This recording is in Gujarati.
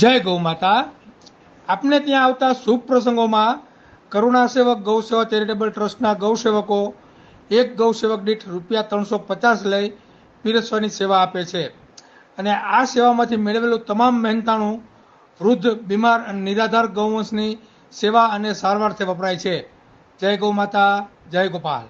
જય ગૌ માતા। આપને ત્યાં આવતા શુભ પ્રસંગોમાં કરુણા સેવક ગૌસેવા ચેરિટેબલ ટ્રસ્ટના ગૌસેવકો એક ગૌસેવક દીઠ ₹350 લઈ પીરસવાની સેવા આપે છે અને આ સેવામાંથી મેળવેલું તમામ મહેનતાણું વૃદ્ધ, બીમાર અને નિરાધાર ગૌવંશની સેવા અને સારવારથી વપરાય છે। જય ગૌ માતા, જય ગોપાલ।